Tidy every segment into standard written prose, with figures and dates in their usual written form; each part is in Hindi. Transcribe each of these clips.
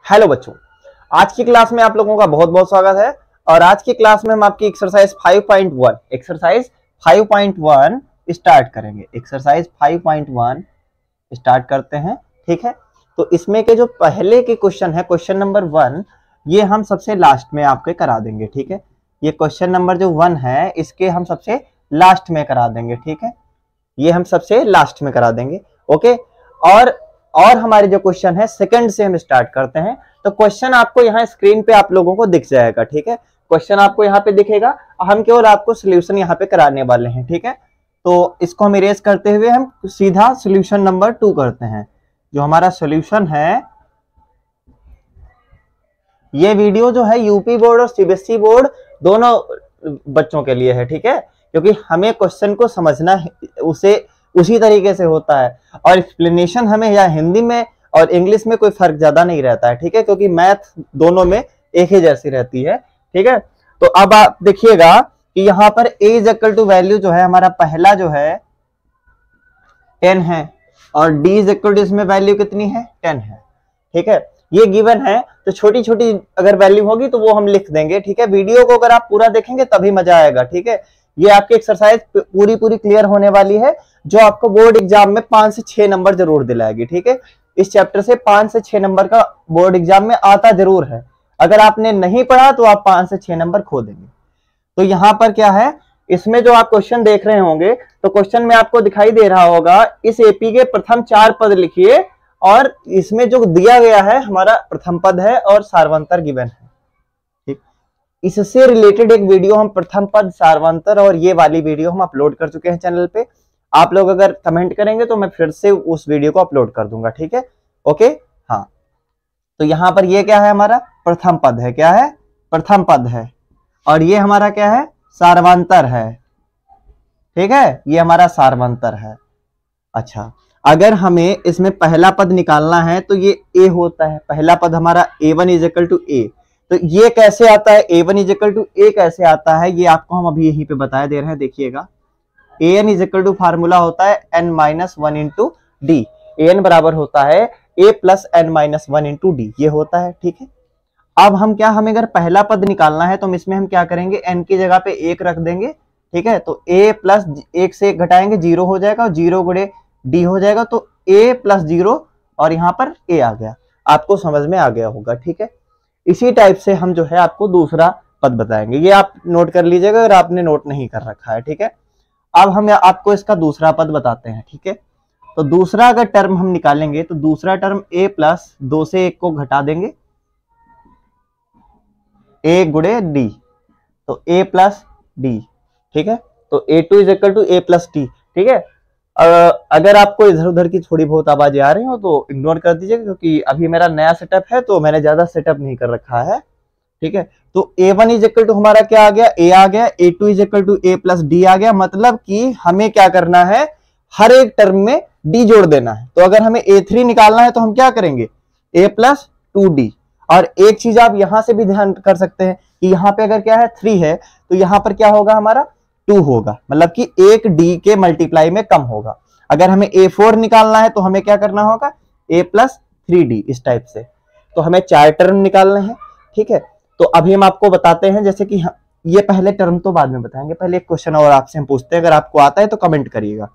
हेलो बच्चों, आज की क्लास में आप लोगों का बहुत बहुत स्वागत है। और आज की क्लास में हम आपकी एक्सरसाइज 5.1 स्टार्ट करेंगे। एक्सरसाइज 5.1 स्टार्ट करते हैं, ठीक है। तो इसमें के जो पहले के क्वेश्चन है, क्वेश्चन नंबर 1, ये हम सबसे लास्ट में आपके करा देंगे, ठीक है। ये क्वेश्चन नंबर जो 1 है, इसके हम सबसे लास्ट में करा देंगे, ठीक है। ये हम सबसे लास्ट में करा देंगे, ओके। और हमारे जो क्वेश्चन है सेकंड से हम स्टार्ट करते हैं। तो क्वेश्चन आपको यहाँ स्क्रीन पे आप लोगों को दिख जाएगा, ठीक है। क्वेश्चन आपको यहाँ पे दिखेगा, हम केवल आपको सोल्यूशन यहाँ पे कराने वाले हैं, ठीक है। तो इसको हम इरेज करते हुए हम सीधा सोल्यूशन नंबर 2 करते हैं। जो हमारा सोल्यूशन है, ये वीडियो जो है यूपी बोर्ड और सीबीएसई बोर्ड दोनों बच्चों के लिए है, ठीक है। क्योंकि हमें क्वेश्चन को समझना उसे उसी तरीके से होता है, और एक्सप्लेनेशन हमें या हिंदी में और इंग्लिश में कोई फर्क ज्यादा नहीं रहता है, ठीक है। क्योंकि मैथ दोनों में एक ही जैसी रहती है, ठीक है। तो अब आप देखिएगा कि यहाँ पर a is equal to value जो है हमारा पहला जो है 10 है, और d इज इक्वल टू इसमें वैल्यू कितनी है 10 है, ठीक है। ये गिवन है, तो छोटी छोटी अगर वैल्यू होगी तो वो हम लिख देंगे, ठीक है। वीडियो को अगर आप पूरा देखेंगे तभी मजा आएगा, ठीक है। ये आपकी एक्सरसाइज पूरी क्लियर होने वाली है, जो आपको बोर्ड एग्जाम में 5 से 6 नंबर जरूर दिलाएगी, ठीक है। इस चैप्टर से 5 से 6 नंबर का बोर्ड एग्जाम में आता जरूर है। अगर आपने नहीं पढ़ा तो आप 5 से 6 नंबर खो देंगे। तो यहाँ पर क्या है, इसमें जो आप क्वेश्चन देख रहे होंगे, तो क्वेश्चन में आपको दिखाई दे रहा होगा, इस एपी के प्रथम 4 पद लिखिए, और इसमें जो दिया गया है हमारा प्रथम पद है और सार्वंतर गिवन है, ठीक। इससे रिलेटेड एक वीडियो हम प्रथम पद, सार्वंतर और ये वाली वीडियो हम अपलोड कर चुके हैं चैनल पे। आप लोग अगर कमेंट करेंगे तो मैं फिर से उस वीडियो को अपलोड कर दूंगा, ठीक है, ओके। हाँ, तो यहां पर ये क्या है, हमारा प्रथम पद है, क्या है, प्रथम पद है, और ये हमारा क्या है, सार्वंतर है, ठीक है। ये हमारा सार्वंतर है। अच्छा, अगर हमें इसमें पहला पद निकालना है तो ये a होता है, पहला पद हमारा a1 is equal to a। तो ये कैसे आता है, a1 is equal to a कैसे आता है, ये आपको हम अभी यहीं पे बता दे रहे हैं। देखिएगा, an is equal to formula होता है n-1 इंटू डी। an बराबर होता है a plus n-1 into D, ये होता है, ठीक है। अब हम क्या, हमें अगर पहला पद निकालना है तो इसमें हम क्या करेंगे, n की जगह पे 1 रख देंगे, ठीक है। तो a प्लस 1 से 1 घटाएंगे, 0 हो जाएगा, और 0 गुणे d हो जाएगा, तो a प्लस 0, और यहाँ पर a आ गया। आपको समझ में आ गया होगा, ठीक है। इसी टाइप से हम जो है आपको दूसरा पद बताएंगे, ये आप नोट कर लीजिएगा अगर आपने नोट नहीं कर रखा है, ठीक है। अब हम आपको इसका दूसरा पद बताते हैं, ठीक है। तो दूसरा अगर टर्म हम निकालेंगे तो दूसरा टर्म a प्लस 2 से 1 को घटा देंगे, a गुणे d, तो a प्लस d, ठीक है। तो a2 is equal to a plus d, ठीक है। अगर आपको इधर उधर की थोड़ी बहुत आवाजें आ रही हो तो इग्नोर कर दीजिएगा, क्योंकि अभी मेरा नया सेटअप है तो मैंने ज्यादा सेटअप नहीं कर रखा है, ठीक है। तो a1 इज इक्वल टू हमारा क्या आ गया, a आ गया, a2 is equal to a plus d आ गया। मतलब कि हमें क्या करना है, हर एक टर्म में d जोड़ देना है। तो अगर हमें a3 निकालना है तो हम क्या करेंगे, a प्लस 2d। और एक चीज आप यहां से भी ध्यान कर सकते हैं कि यहाँ पे अगर क्या है 3 है, तो यहाँ पर क्या होगा, हमारा 2 होगा, मतलब कि एक d के मल्टीप्लाई में कम होगा। अगर हमें a4 निकालना है तो हमें क्या करना होगा, a प्लस 3d, इस टाइप से। तो हमें 4 टर्म निकालने हैं, ठीक है। तो अभी हम आपको बताते हैं, जैसे कि ये पहले टर्म तो बाद में बताएंगे, पहले एक क्वेश्चन और आपसे हम पूछते हैं, अगर आपको आता है तो कमेंट करिएगा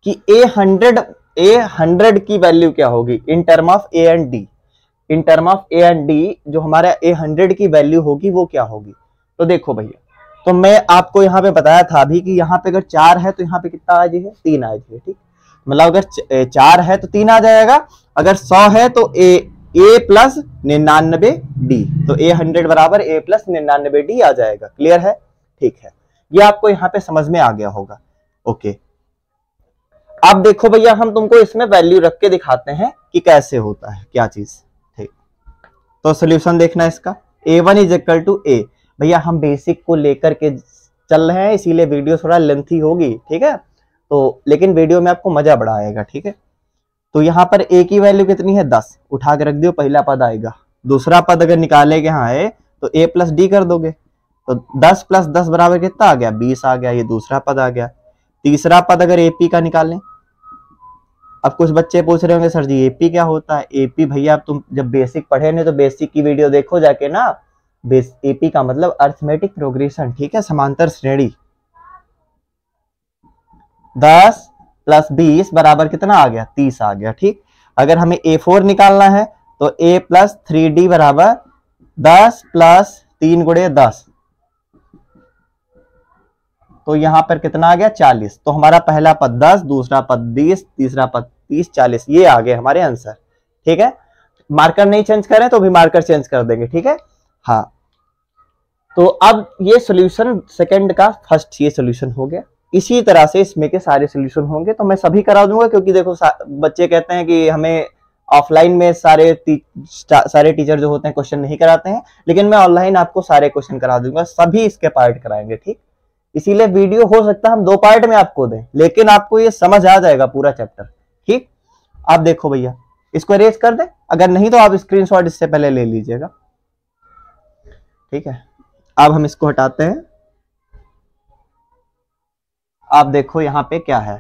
कि a100 की वैल्यू क्या होगी in term of a and d। In term of a and d जो हमारा a100 की वैल्यू होगी वो क्या होगी। तो देखो भैया, तो मैं आपको यहाँ पे बताया था अभी कि यहाँ पे अगर 4 है तो यहाँ पे कितना आ जाएगा, 3 आ जाएगा, ठीक। मतलब अगर 4 है तो 3 आ जाएगा, अगर 100 है तो a प्लस 99d, तो a100 बराबर a प्लस 99d आ जाएगा। क्लियर है, ठीक है। ये आपको यहाँ पे समझ में आ गया होगा, ओके। अब देखो भैया, हम तुमको इसमें वैल्यू रख के दिखाते हैं कि कैसे होता है, क्या चीज, ठीक। तो सोल्यूशन देखना इसका, a1 is equal to a। भैया हम बेसिक को लेकर के चल रहे हैं, इसीलिए वीडियो थोड़ा लेंथी होगी, ठीक है। तो लेकिन वीडियो में आपको मजा बड़ा आएगा, ठीक है। तो यहाँ पर a की वैल्यू कितनी है, 10, उठा के रख दियो, पहला पद आएगा। दूसरा पद अगर निकाले के यहाँ है तो a प्लस d कर दोगे, तो 10 प्लस 10 बराबर कितना आ गया, 20 आ गया, ये दूसरा पद आ गया। तीसरा पद अगर ap का निकालें, अब कुछ बच्चे पूछ रहे होंगे सर जी एपी क्या होता है। एपी भैया अब तुम जब बेसिक पढ़े नहीं तो बेसिक की वीडियो देखो जाके ना। एपी का मतलब अरिथमेटिक प्रोग्रेशन, ठीक है, समांतर श्रेणी। 10 + 20 बराबर कितना आ गया, 30 आ गया, ठीक। अगर हमें A4 निकालना है तो A + 3D बराबर 10 + 3 × 10, तो यहां पर कितना आ गया 40। तो हमारा पहला पद 10, दूसरा पद 20, तीसरा पद 30, 40, ये आ गए हमारे आंसर, ठीक है। मार्कर नहीं चेंज करें तो भी मार्कर चेंज कर देंगे, ठीक है। हाँ, तो अब ये सॉल्यूशन सेकंड का फर्स्ट ये सॉल्यूशन हो गया। इसी तरह से इसमें के सारे सॉल्यूशन होंगे, तो मैं सभी करा दूंगा, क्योंकि देखो बच्चे कहते हैं कि हमें ऑफलाइन में सारे टीचर जो होते हैं क्वेश्चन नहीं कराते हैं, लेकिन मैं ऑनलाइन आपको सारे क्वेश्चन करा दूंगा, सभी इसके पार्ट कराएंगे, ठीक। इसीलिए वीडियो हो सकता है हम 2 पार्ट में आपको दें, लेकिन आपको ये समझ आ जाएगा पूरा चैप्टर, ठीक। आप देखो भैया, इसको अरेज कर दें, अगर नहीं तो आप स्क्रीनशॉट इससे पहले ले लीजिएगा, ठीक है। अब हम इसको हटाते हैं। आप देखो यहाँ पे क्या है,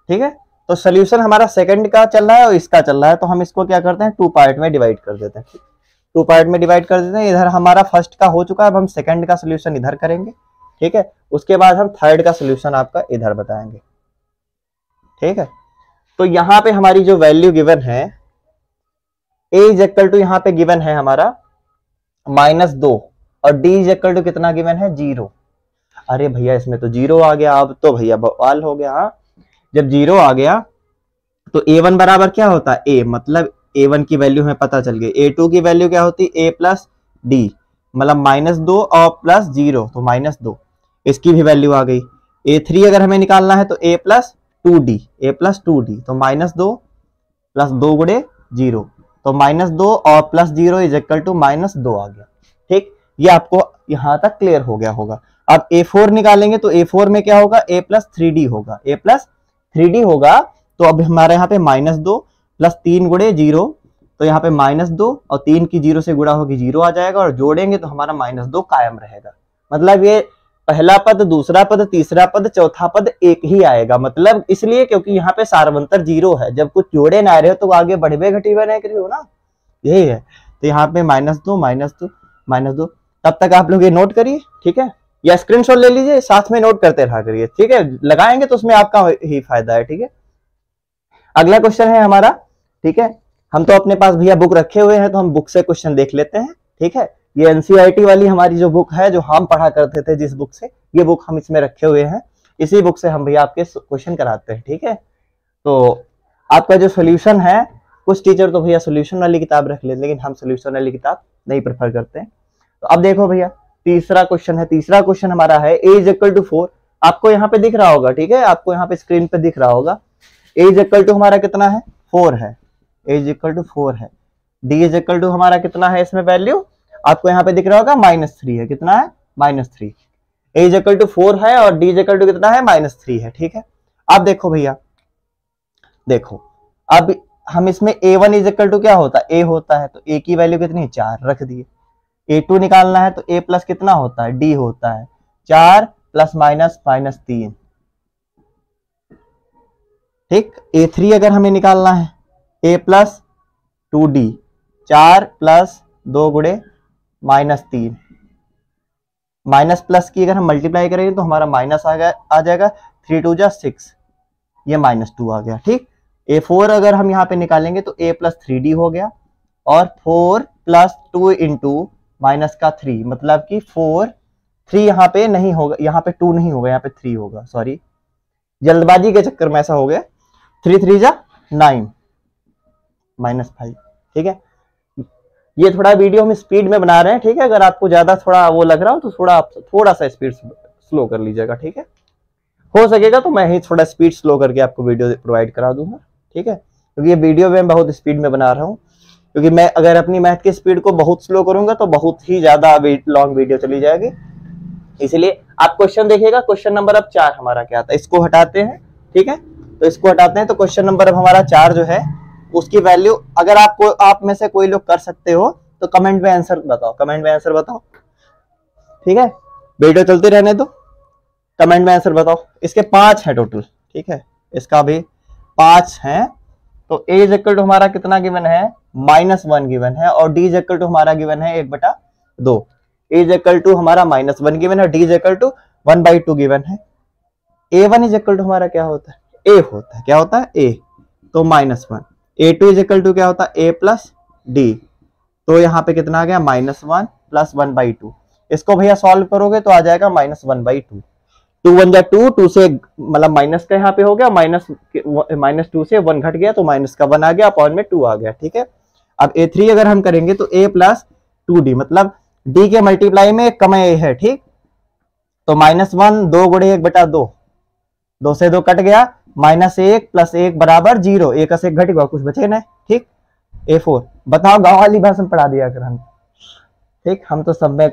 ठीक है। तो सोल्यूशन हमारा सेकंड का चल रहा है और इसका चल रहा है, तो हम इसको क्या करते हैं 2 पार्ट में डिवाइड कर देते हैं, ठीक। 2 पार्ट में डिवाइड कर देते हैं। इधर हमारा फर्स्ट का हो चुका है, अब हम सेकंड का सोल्यूशन इधर करेंगे, ठीक है। उसके बाद हम थर्ड का सोल्यूशन आपका इधर बताएंगे, ठीक है। तो यहाँ पे हमारी जो वैल्यू गिवन है a = यहाँ पे गिवन है हमारा -2 और d = कितना गिवन है 0। अरे भैया इसमें तो 0 आ गया, अब तो भैया बवाल हो गया। हाँ, जब 0 आ गया तो a1 बराबर क्या होता है a, मतलब a1 की वैल्यू हमें पता चल गई। a2 की वैल्यू क्या होती है a + d, मतलब -2 और +0 तो -2, इसकी भी वैल्यू आ गई। a3 अगर हमें निकालना है तो a + 2d, a + 2d तो -2 + 2 × 0 तो -2 और +0 = -2 आ गया, ठीक। ये आपको यहां तक क्लियर हो गया होगा। अब A4 निकालेंगे तो A4 में क्या होगा a + 3d होगा, a + 3d होगा। तो अब हमारे यहाँ पे -2 + 3 × 0 तो यहाँ पे -2 और 3 की 0 से गुणा होगी 0 आ जाएगा, और जोड़ेंगे तो हमारा -2 कायम रहेगा। मतलब ये पहला पद, दूसरा पद, तीसरा पद, चौथा पद एक ही आएगा। मतलब इसलिए क्योंकि यहाँ पे सार्वंतर 0 है, जब कुछ जोड़े ना रहे हो तो आगे बढ़वे घटीवे नहीं करियो ना, यही है। तो यहाँ पे -2 -2 -2, तब तक आप लोग ये नोट करिए, ठीक है, या स्क्रीनशॉट ले लीजिए, साथ में नोट करते रहा करिए, ठीक है। लगाएंगे तो उसमें आपका ही फायदा है, ठीक है। अगला क्वेश्चन है हमारा, ठीक है। हम तो अपने पास भैया बुक रखे हुए हैं, तो हम बुक से क्वेश्चन देख लेते हैं, ठीक है। ये एनसीईआरटी वाली हमारी जो बुक है, जो हम पढ़ा करते थे जिस बुक से, ये बुक हम इसमें रखे हुए हैं, इसी बुक से हम भैया आपके क्वेश्चन कराते हैं, ठीक है। तो आपका जो सोल्यूशन है, कुछ टीचर तो भैया सोल्यूशन वाली किताब रख लेते, लेकिन हम सोल्यूशन वाली किताब नहीं प्रेफर करते हैं। तो अब देखो भैया, तीसरा क्वेश्चन है। तीसरा क्वेश्चन हमारा है a = 4। आपको यहाँ पे दिख रहा होगा, ठीक है, आपको यहाँ पे स्क्रीन पे दिख रहा होगा। a = हमारा कितना है 4 है, a = 4 है। d = हमारा कितना है इसमें वैल्यू, आपको यहाँ पे दिख रहा होगा -3 है, कितना है -3। a = 4 है और d = कितना है -3 है, ठीक है। अब देखो भैया, देखो अब हम इसमें a1 = क्या होता है a होता है, तो a की वैल्यू कितनी 4 रख दिए। a2 निकालना है तो a प्लस कितना होता है d होता है 4 ± -3, ठीक। a3 अगर हमें निकालना है a + 2d 4 + 2 × -3, माइनस प्लस की अगर हम मल्टीप्लाई करेंगे तो हमारा माइनस आ जाएगा 3 × 2 = 6, ये -2 आ गया, ठीक। a4 अगर हम यहाँ पे निकालेंगे तो a + 3d हो गया, और 4 + 2 × -3, मतलब कि 3 यहाँ पे नहीं होगा, यहाँ पे 2 नहीं होगा, यहाँ पे 3 होगा, सॉरी जल्दबाजी के चक्कर में ऐसा हो गया। 3 × 3 = 9 -5, ठीक है। ये थोड़ा वीडियो हम स्पीड में बना रहे हैं, ठीक है। अगर आपको ज्यादा थोड़ा वो लग रहा हो तो थोड़ा सा स्पीड स्लो कर लीजिएगा, ठीक है। हो सकेगा तो मैं ही थोड़ा स्पीड स्लो करके आपको वीडियो प्रोवाइड करा दूंगा, ठीक है, क्योंकि ये वीडियो मैं बहुत स्पीड में बना रहा हूँ, क्योंकि मैं अगर अपनी मैथ की स्पीड को बहुत स्लो करूंगा तो बहुत ही ज्यादा लॉन्ग वीडियो चली जाएगी। इसलिए आप क्वेश्चन देखिएगा। क्वेश्चन नंबर अब 4 हमारा क्या था, इसको हटाते हैं, ठीक है। तो इसको हटाते हैं, तो क्वेश्चन नंबर अब हमारा 4 जो है उसकी वैल्यू, अगर आप में से कोई लोग कर सकते हो तो कमेंट में आंसर बताओ, कमेंट में आंसर बताओ, ठीक है। वीडियो चलते रहने दो, कमेंट में आंसर बताओ। इसके 5 हैं टोटल, ठीक है, इसका भी 5 हैं, तो a इज इक्वल टू हमारा कितना गिवन है, -1 गिवन है, और d इज इक्वल टू हमारा गिवन है 1/2। a इज इक्वल टू हमारा -1 गिवन है, d is equal to 1/2 given है। a1 इज इक्वल टू हमारा क्या होता है, a होता है, क्या होता है a, तो -1। a2 इज इक्वल टू क्या होता है, a प्लस d, तो यहाँ पे कितना आ गया, -1 प्लस 1/2। इसको भैया सॉल्व करोगे तो आ जाएगा -1/2। 2 1 जा 2, 2 से मतलब माइनस का यहाँ पे हो गया, -2 से 1 घट गया तो माइनस का 1 आ गया, अपॉन में 2 आ गया, ठीक है। अब a3 अगर हम करेंगे तो a प्लस 2d, मतलब d के मल्टीप्लाई में एक कम a है, ठीक। तो -1 2 गुणे 1/2, 2 से 2 कट गया, -1 प्लस 1 बराबर 0, 1 से 1 घट गया, कुछ बचे ना, ठीक। a4 बताओ, गांव वाली भाषा में पढ़ा दिया कर हम, ठीक, हम तो सब में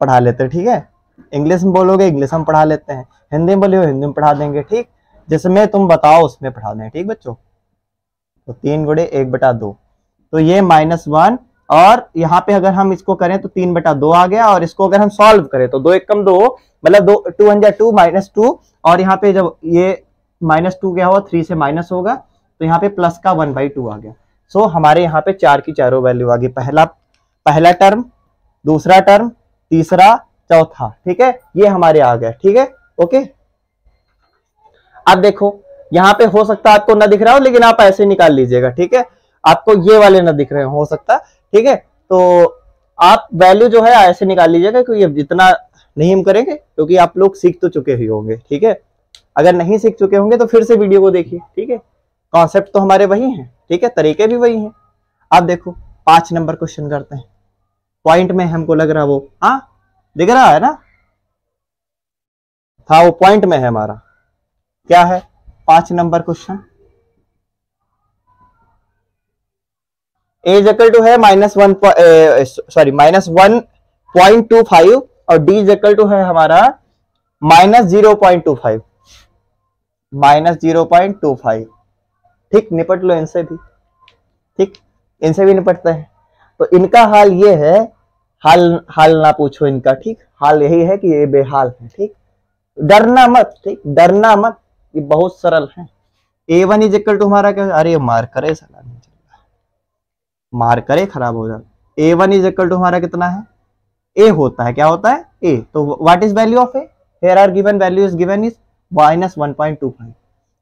पढ़ा लेते हैं, ठीक है। इंग्लिश में बोलोगे इंग्लिश में पढ़ा लेते हैं, हिंदी में बोलोगे हिंदी में पढ़ा देंगे, ठीक। जिसमें तुम बताओ उसमें पढ़ा दें, ठीक बच्चों। तो 3 गुणे 1/2, तो ये -1, और यहाँ पे अगर हम इसको करें तो 3/2 आ गया, और इसको अगर हम सॉल्व करें तो 2 एकम 2, मतलब 2 1 जा 2 -2, और यहाँ पे जब ये -2 क्या हुआ, 3 से माइनस होगा, तो यहाँ पे प्लस का 1/2 आ गया। सो हमारे यहाँ पे 4 की चारों वैल्यू आ गई, पहला टर्म, दूसरा टर्म, तीसरा, चौथा, ठीक है, ये हमारे आ गया, ठीक है, ओके। अब देखो यहाँ पे हो सकता है आपको ना दिख रहा हो, लेकिन आप ऐसे निकाल लीजिएगा, ठीक है। आपको ये वाले ना दिख रहे हो सकता, ठीक है, तो आप वैल्यू जो है ऐसे निकाल लीजिएगा, क्योंकि जितना नहीं हम करेंगे, क्योंकि आप लोग सीख तो चुके ही होंगे, ठीक है। अगर नहीं सीख चुके होंगे तो फिर से वीडियो को देखिए, ठीक है। कॉन्सेप्ट तो हमारे वही हैं, ठीक है, तरीके भी वही हैं। अब देखो 5 नंबर क्वेश्चन करते हैं, पॉइंट में हमको लग रहा वो, हाँ दिख रहा है ना, हाँ वो पॉइंट में है हमारा, क्या है 5 number question. a is equal to है -1.25 और d इज इक्वल टू है हमारा -0.25, -0.25, ठीक। निपट लो इनसे भी, ठीक, इनसे भी निपटते हैं। तो इनका हाल ये है, हाल ना पूछो इनका, ठीक, हाल यही है कि ये बेहाल है, ठीक। डरना मत, ठीक, डरना मत, ये बहुत सरल है। a1 इज इक्वल टू हमारा क्या, अरे मार करे साला नहीं चल रहा, मार करे खराब हो जाता। a1 इज इक्वल टू हमारा कितना है, a होता है, क्या होता है a, तो what is value of a, here are given value is given is -1.25,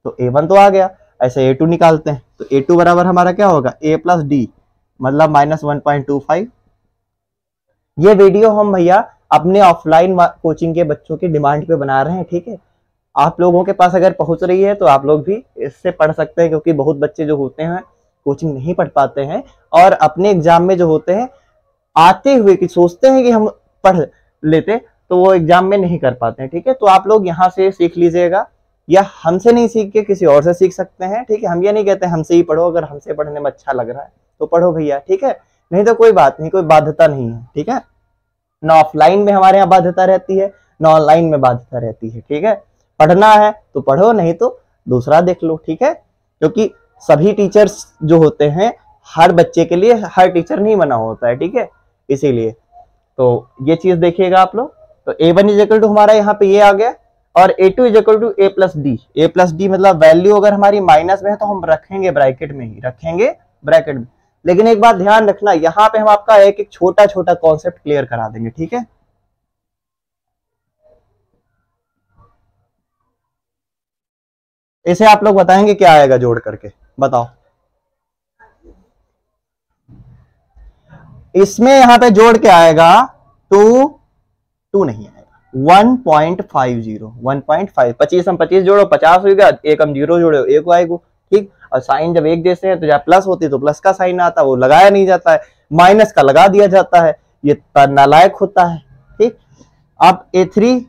तो a1 तो आ गया। ऐसे a2 निकालते हैं, तो a2 बराबर हमारा क्या होगा, a प्लस d, मतलब -1.25। ये वीडियो हम भैया अपने ऑफलाइन कोचिंग के बच्चों की डिमांड पे बना रहे हैं, ठीक है। आप लोगों के पास अगर पहुंच रही है तो आप लोग भी इससे पढ़ सकते हैं, क्योंकि बहुत बच्चे जो होते हैं कोचिंग नहीं पढ़ पाते हैं, और अपने एग्जाम में जो होते हैं आते हुए कि सोचते हैं कि हम पढ़ लेते, तो वो एग्जाम में नहीं कर पाते हैं, ठीक है। तो आप लोग यहाँ से सीख लीजिएगा, या हमसे नहीं सीख के किसी और से सीख सकते हैं, ठीक है। हम ये नहीं कहते हमसे ही पढ़ो, अगर हमसे पढ़ने में अच्छा लग रहा है तो पढ़ो भैया, ठीक है, नहीं तो कोई बात नहीं, कोई बाध्यता नहीं है, ठीक है। ना ऑफलाइन में हमारे यहाँ बाध्यता रहती है, ना ऑनलाइन में बाध्यता रहती है, ठीक है। पढ़ना है तो पढ़ो, नहीं तो दूसरा देख लो, ठीक है। क्योंकि सभी टीचर्स जो होते हैं, हर बच्चे के लिए हर टीचर नहीं बना होता है, ठीक है, इसीलिए तो ये चीज देखिएगा आप लोग। तो a1 इज इक्वल टू हमारा यहाँ पे ये आ गया, और a2 is equal to a plus D, मतलब वैल्यू अगर हमारी माइनस में है तो हम रखेंगे ब्रैकेट में ही, रखेंगे ब्रैकेट में। लेकिन एक बात ध्यान रखना, यहाँ पे हम आपका एक एक छोटा छोटा कॉन्सेप्ट क्लियर करा देंगे, ठीक है। इसे आप लोग बताएंगे क्या आएगा जोड़ करके, बताओ। इसमें यहाँ पे जोड़ के आएगा 2 नहीं आएगा, 1.50, 1.5, 25 हम 25 जोड़ो 50 हो गया, एक हम 0 जोड़ो 1 आएगा, ठीक। और साइन जब एक जैसे हैं तो जब प्लस होती है तो प्लस का साइन आता है, वो लगाया नहीं जाता है, माइनस का लगा दिया जाता है, ये नालायक होता है, ठीक। अब a3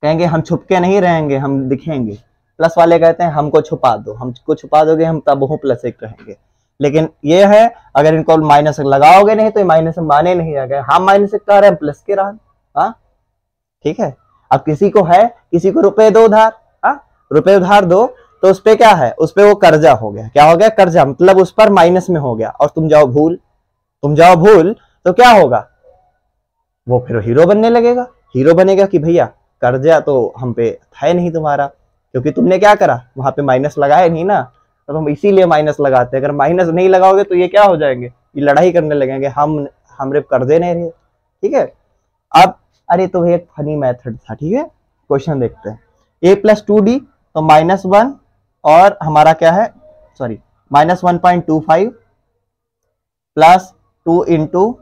कहेंगे हम छुप के नहीं रहेंगे, हम दिखेंगे। प्लस वाले कहते हैं हमको छुपा दो, हमको छुपा दोगे हम तब वो +1 रहेंगे। लेकिन ये है अगर इनको माइनस लगाओगे नहीं तो माइनस माने नहीं जाएगा, हम -1 कह रहे हैं प्लस के रहा, हाँ ठीक है। अब किसी को है, किसी को रुपए दो उधार, हाँ रुपए उधार दो, तो उस पे क्या है, उस पे वो कर्जा हो गया, क्या हो गया कर्जा, मतलब उस पर माइनस में हो गया, और तुम जाओ भूल तो क्या होगा, वो फिर हीरो बनने लगेगा, हीरो बनेगा कि भैया कर्जा तो हम पे है नहीं तुम्हारा, क्योंकि तुमने क्या करा, वहां पे माइनस लगाया नहीं ना, तो हम इसीलिए माइनस लगाते हैं। अगर माइनस नहीं लगाओगे तो ये क्या हो जाएंगे, ये लड़ाई करने लगेंगे, हम रे कर दे नहीं रहे, ठीक है। अब अरे तो एक फनी मेथड था, ठीक है। क्वेश्चन देखते हैं, a+2d तो -1 और हमारा क्या है, सॉरी -1.25 प्लस 2 इंटू,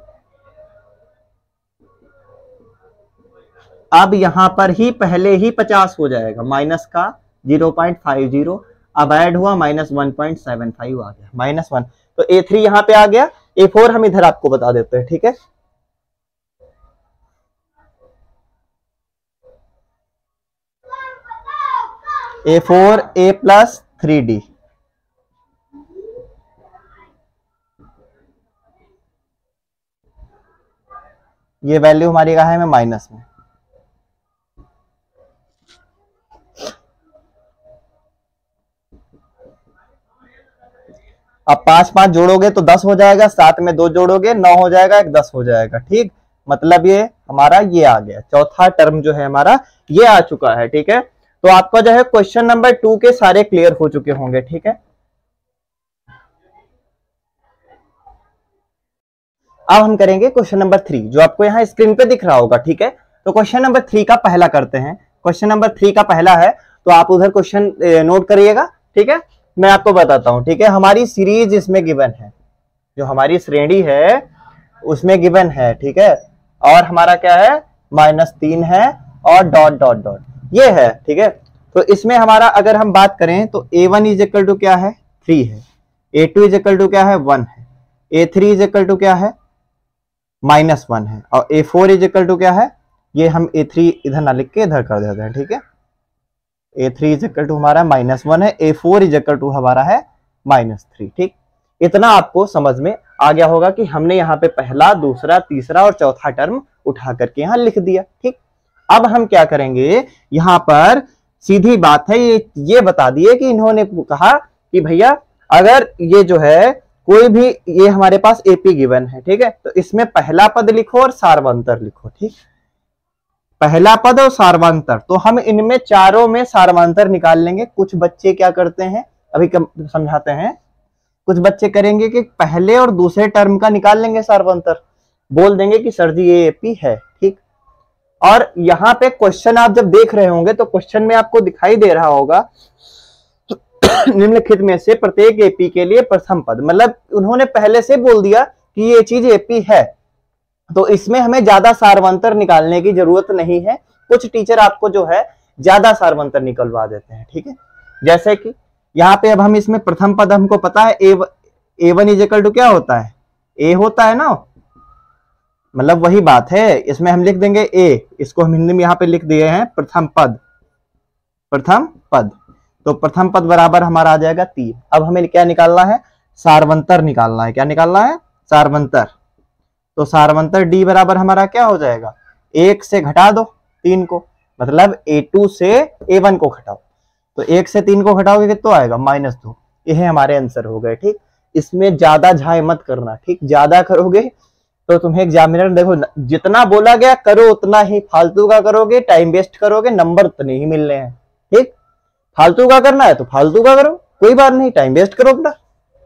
अब यहां पर ही पहले ही 50 हो जाएगा, माइनस का 0.50, अब ऐड हुआ -1.75 आ गया, -1, तो A3 यहां पे आ गया। A4 हम इधर आपको बता देते हैं, ठीक है। A4 A+3D, ये वैल्यू हमारी कहा है में माइनस में, अब 5 5 जोड़ोगे तो 10 हो जाएगा, 7 में 2 जोड़ोगे 9 हो जाएगा, 1 10 हो जाएगा, ठीक। मतलब ये हमारा ये आ गया, चौथा टर्म जो है हमारा ये आ चुका है, ठीक है। तो आपका जो है क्वेश्चन नंबर 2 के सारे क्लियर हो चुके होंगे, ठीक है। अब हम करेंगे क्वेश्चन नंबर 3 जो आपको यहाँ स्क्रीन पे दिख रहा होगा, ठीक है। तो क्वेश्चन नंबर 3 का पहला करते हैं। क्वेश्चन नंबर 3 का पहला है, तो आप उधर क्वेश्चन नोट करिएगा, ठीक है। मैं आपको बताता हूं, ठीक है। हमारी सीरीज इसमें गिवन है, जो हमारी श्रेणी है उसमें गिवन है, ठीक है। और हमारा क्या है, -3 है और डॉट डॉट डॉट ये है, ठीक है। तो इसमें हमारा अगर हम बात करें तो A1 इज इक्वल टू क्या है, 3 है, A2 इज इक्वल टू क्या है, 1 है, A3 इज इक्वल टू क्या है, -1 है, और A4 इज इक्वल टू क्या है, ये हम A3 इधर ना लिख के इधर कर देते हैं, ठीक है। A3 इज इक्वल टू हमारा -1 है, A4 इज इक्वल टू हमारा है -3, ठीक। इतना आपको समझ में आ गया होगा कि हमने यहाँ पे पहला, दूसरा, तीसरा और चौथा टर्म उठा करके यहाँ लिख दिया, ठीक। अब हम क्या करेंगे, यहाँ पर सीधी बात है, ये बता दिए कि इन्होंने कहा कि भैया अगर ये जो है कोई भी, ये हमारे पास AP गिवन है, ठीक है, तो इसमें पहला पद लिखो और सार्वंतर लिखो, ठीक। पहला पद और सार्वंतर, तो हम इनमें चारों में सार्वंतर निकाल लेंगे। कुछ बच्चे क्या करते हैं, अभी समझाते हैं, कुछ बच्चे करेंगे कि पहले और दूसरे टर्म का निकाल लेंगे सार्वंतर, बोल देंगे कि सर जी ये AP है, ठीक। और यहाँ पे क्वेश्चन आप जब देख रहे होंगे तो क्वेश्चन में आपको दिखाई दे रहा होगा निम्नलिखित में से प्रत्येक AP के लिए प्रथम पद, मतलब उन्होंने पहले से बोल दिया कि ये चीज AP है, तो इसमें हमें ज्यादा सार्वंतर निकालने की जरूरत नहीं है। कुछ टीचर आपको जो है ज्यादा सार्वंतर निकलवा देते हैं, ठीक है। जैसे कि यहाँ पे अब हम इसमें प्रथम पद हमको पता है A1 इज इक्वल टू क्या होता है, A होता है ना, मतलब वही बात है। इसमें हम लिख देंगे A, इसको हम हिंदी में यहाँ पे लिख दिए हैं प्रथम पद, प्रथम पद, तो प्रथम पद बराबर हमारा आ जाएगा 3। अब हमें क्या निकालना है, सार्वंतर निकालना है। क्या निकालना है, सार्वंतर। तो सार्वंतर D बराबर हमारा क्या हो जाएगा, 1 से घटा दो 3 को, मतलब A2 से A1 को घटाओ, तो 1 से 3 को घटाओगे कितना आएगा, -2। ये हमारे आंसर हो गए, ठीक। इसमें ज्यादा झाई मत करना, ठीक। ज्यादा करोगे तो तुम्हें एग्जामिनर देखो जितना बोला गया करो उतना ही, फालतू का करोगे टाइम वेस्ट करोगे नंबर उतने ही मिलने हैं, ठीक। फालतू का करना है तो फालतू का करो, कोई बात नहीं, टाइम वेस्ट करो अपना,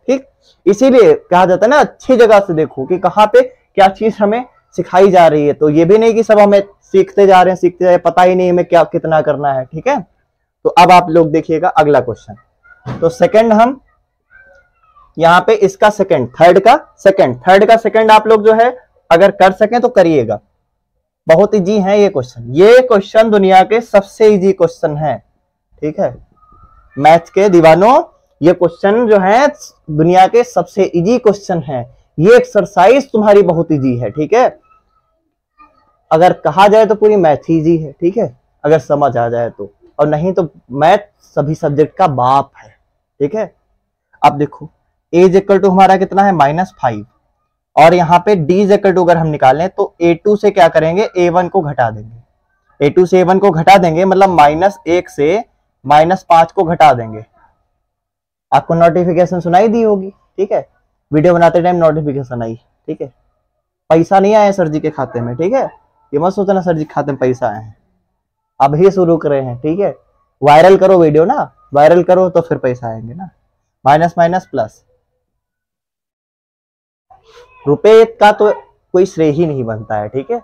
ठीक। इसीलिए कहा जाता है ना, अच्छी जगह से देखो कि कहाँ पे क्या चीज हमें सिखाई जा रही है। तो ये भी नहीं कि सब हमें सीखते जा रहे हैं, सीखते जा रहे हैं, पता ही नहीं हमें क्या कितना करना है, ठीक है। तो अब आप लोग देखिएगा अगला क्वेश्चन। तो सेकंड हम यहाँ पे इसका सेकंड, थर्ड का सेकंड आप लोग जो है अगर कर सकें तो करिएगा, बहुत इजी है ये क्वेश्चन। ये क्वेश्चन दुनिया के सबसे इजी क्वेश्चन है, ठीक है। मैथ्स के दीवानों, ये क्वेश्चन जो है दुनिया के सबसे इजी क्वेश्चन है। ये एक्सरसाइज तुम्हारी बहुत इजी है, ठीक है। अगर कहा जाए तो पूरी मैथ इजी है, ठीक है, अगर समझ आ जाए तो, और नहीं तो मैथ सभी सब्जेक्ट का बाप है, ठीक है। अब देखो A इज इक्वल टू हमारा कितना है, -5, और यहाँ पे D इज इक्वल टू अगर हम निकालें तो A2 से क्या करेंगे, A1 को घटा देंगे, A2 से A1 को घटा देंगे, मतलब -1 से -5 को घटा देंगे। आपको नोटिफिकेशन सुनाई दी होगी, ठीक है, वीडियो बनाते टाइम नोटिफिकेशन आई, ठीक है। पैसा नहीं आया सर जी के खाते में, ठीक है, ये मत सोचना सर जी के खाते में पैसा आए हैं, अभी शुरू करे हैं, ठीक है। वायरल करो वीडियो ना, वायरल करो तो फिर पैसा आएंगे ना, माइनस माइनस प्लस। रुपए का तो कोई श्रेय ही नहीं बनता है, ठीक है,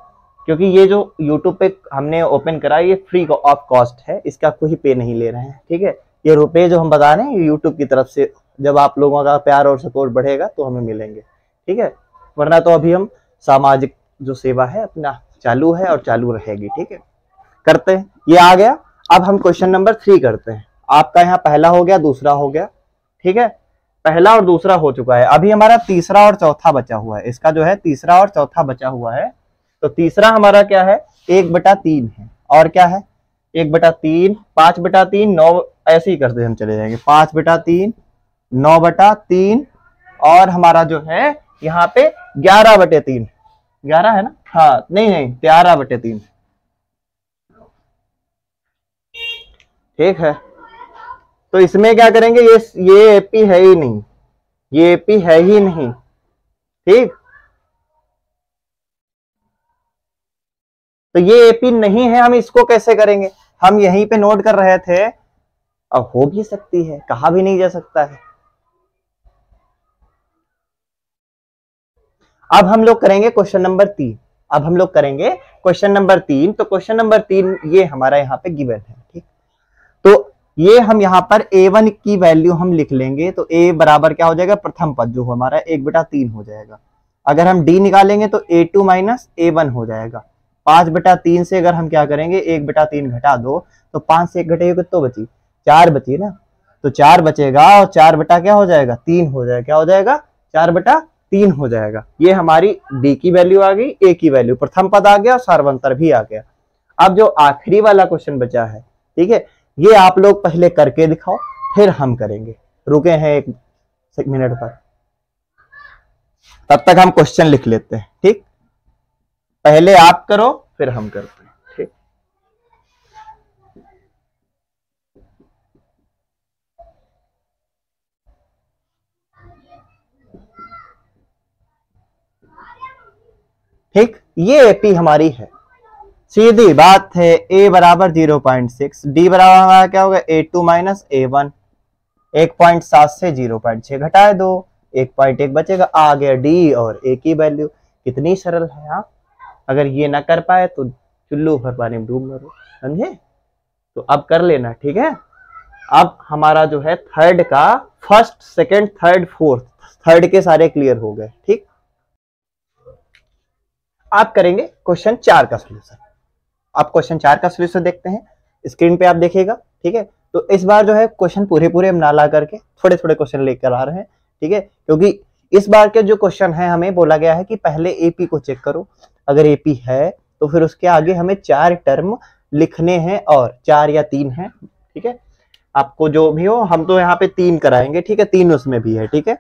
क्योंकि ये जो YouTube पे हमने ओपन करा ये फ्री ऑफ कॉस्ट है, इसका कोई पे नहीं ले रहे हैं, ठीक है। ये रुपए जो हम बता रहे हैं YouTube की तरफ से, जब आप लोगों का प्यार और सपोर्ट बढ़ेगा तो हमें मिलेंगे, ठीक है, वरना तो अभी हम सामाजिक जो सेवा है अपना चालू है और चालू रहेगी, ठीक है। करते हैं, ये आ गया। अब हम क्वेश्चन नंबर 3 करते हैं। आपका यहाँ पहला हो गया, दूसरा हो गया, ठीक है, पहला और दूसरा हो चुका है। अभी हमारा तीसरा और चौथा बचा हुआ है। इसका जो है तीसरा और चौथा बचा हुआ है। तो तीसरा हमारा क्या है, 1/3 है, और क्या है 1/3, 5/3, 9, ऐसे ही करते हम चले जाएंगे, 5/3, 9/3, और हमारा जो है यहाँ पे 11/3, 11 है ना, हाँ नहीं नहीं 13/3, ठीक है। तो इसमें क्या करेंगे, ये एपी है ही नहीं, ये एपी है ही नहीं, ठीक। तो ये एपी नहीं है, हम इसको कैसे करेंगे, हम यहीं पे नोट कर रहे थे। अब हो भी सकती है, कहा भी नहीं जा सकता है। अब हम लोग करेंगे क्वेश्चन नंबर 3। अब हम लोग करेंगे क्वेश्चन नंबर 3। तो क्वेश्चन नंबर 3 ये हमारा यहाँ पे गिवन है, ठीक। तो ये हम यहाँ पर a1 की वैल्यू हम लिख लेंगे। तो a बराबर क्या हो जाएगा, प्रथम पद जो हमारा 1/3 हो जाएगा। अगर हम d निकालेंगे तो a2 माइनस a1 हो जाएगा। 5/3 से अगर हम क्या करेंगे, 1/3 घटा दो, तो 5 से 1 घटेगा तो बची 4 बची ना, तो 4 बचेगा, और 4 बटा क्या हो जाएगा, 3 हो जाएगा। क्या हो जाएगा, 4/3 हो जाएगा। ये हमारी d की वैल्यू आ गई, a की वैल्यू, प्रथम पद आ गया और सार्वंतर भी आ गया। अब जो आखिरी वाला क्वेश्चन बचा है, ठीक है, ये आप लोग पहले करके दिखाओ, फिर हम करेंगे। रुके हैं 1 मिनट पर, तब तक हम क्वेश्चन लिख लेते हैं, ठीक। पहले आप करो फिर हम करते हैं, ठीक। ठीक, ये एपी हमारी है, सीधी बात है। a बराबर 0.6, d बराबर हमारा क्या होगा, a2 माइनस a1, 1.7 से 0.6 घटाए दो, 1.1 बचेगा, आ गया d और a की वैल्यू। कितनी सरल है। हाँ, अगर ये ना कर पाए तो चुल्लू भर पानी में डूब मरो, समझे। तो अब कर लेना, ठीक है। अब हमारा जो है थर्ड का first, second, third, fourth, third के सारे क्लियर हो गए, ठीक। आप करेंगे क्वेश्चन 4 का सोल्यूशन। आप क्वेश्चन 4 का सोल्यूशन देखते हैं, स्क्रीन पे आप देखिएगा, ठीक है। तो इस बार जो है क्वेश्चन पूरे हम ना ला करके थोड़े क्वेश्चन लेकर आ रहे हैं, ठीक है, क्योंकि इस बार के जो क्वेश्चन है हमें बोला गया है कि पहले एपी को चेक करो। अगर एपी है तो फिर उसके आगे हमें 4 टर्म लिखने हैं, और 4 या 3 है, ठीक है। आपको जो भी हो, हम तो यहाँ पे 3 कराएंगे, ठीक है, 3 उसमें भी है, ठीक है।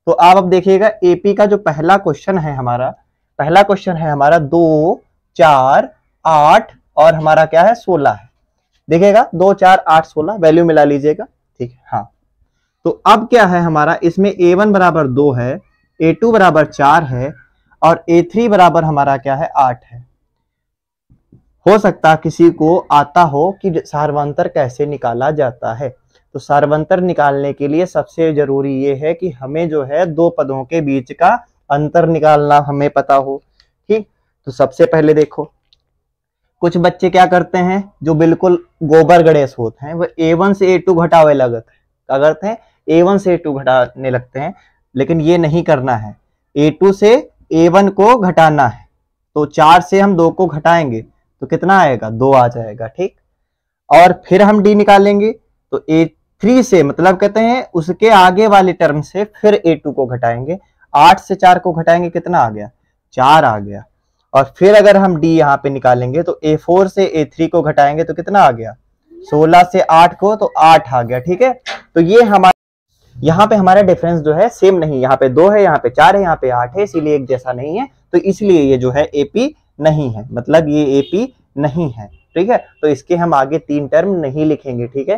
तो आप अब देखिएगा एपी का जो पहला क्वेश्चन है हमारा, पहला क्वेश्चन है हमारा 2, 4, 8 और हमारा क्या है 16 है। देखिएगा 2, 4, 8, 16 वैल्यू मिला लीजिएगा, ठीक है। हाँ, तो अब क्या है हमारा, इसमें a1 बराबर 2 है, a2 बराबर 4 है, और a3 बराबर हमारा क्या है 8 है। हो सकता किसी को आता हो कि सार्वंतर कैसे निकाला जाता है। तो सार्वंतर निकालने के लिए सबसे जरूरी ये है कि हमें जो है 2 पदों के बीच का अंतर निकालना हमें पता हो, ठीक। तो सबसे पहले देखो, कुछ बच्चे क्या करते हैं जो बिल्कुल गोबर गणेश होते हैं, वो a1 से a2 घटावे लगते हैं। क्या करते हैं, a1 से a2 घटाने लगते हैं, लेकिन ये नहीं करना है। a2 से a1 को घटाना है। तो 4 से हम 2 को घटाएंगे तो कितना आएगा, 2 आ जाएगा, ठीक। और फिर हम d निकालेंगे, तो a3 से मतलब कहते हैं उसके आगे वाले टर्म से फिर a2 को घटाएंगे। 8 से 4 को घटाएंगे, कितना आ गया, 4 आ गया। और फिर अगर हम d यहाँ पे निकालेंगे तो a4 से a3 को घटाएंगे तो कितना आ गया, 16 से 8 को, तो 8 आ गया, ठीक है। तो ये हमारा यहाँ पे हमारा डिफरेंस जो है सेम नहीं, यहाँ पे 2 है, यहाँ पे 4 है, यहाँ पे 8 है, इसीलिए एक जैसा नहीं है। तो इसलिए ये जो है एपी नहीं है, मतलब ये एपी नहीं है, ठीक है। तो इसके हम आगे 3 टर्म नहीं लिखेंगे, ठीक है।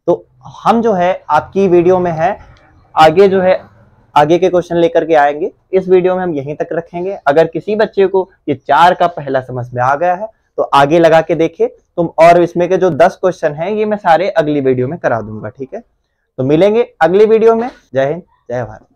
तो हम जो है आपकी वीडियो में है आगे जो है आगे के क्वेश्चन लेकर के आएंगे। इस वीडियो में हम यहीं तक रखेंगे। अगर किसी बच्चे को ये 4 का पहला समझ में आ गया है तो आगे लगा के देखे तुम, और इसमें के जो 10 क्वेश्चन हैं ये मैं सारे अगली वीडियो में करा दूंगा, ठीक है। तो मिलेंगे अगली वीडियो में। जय हिंद, जय भारत।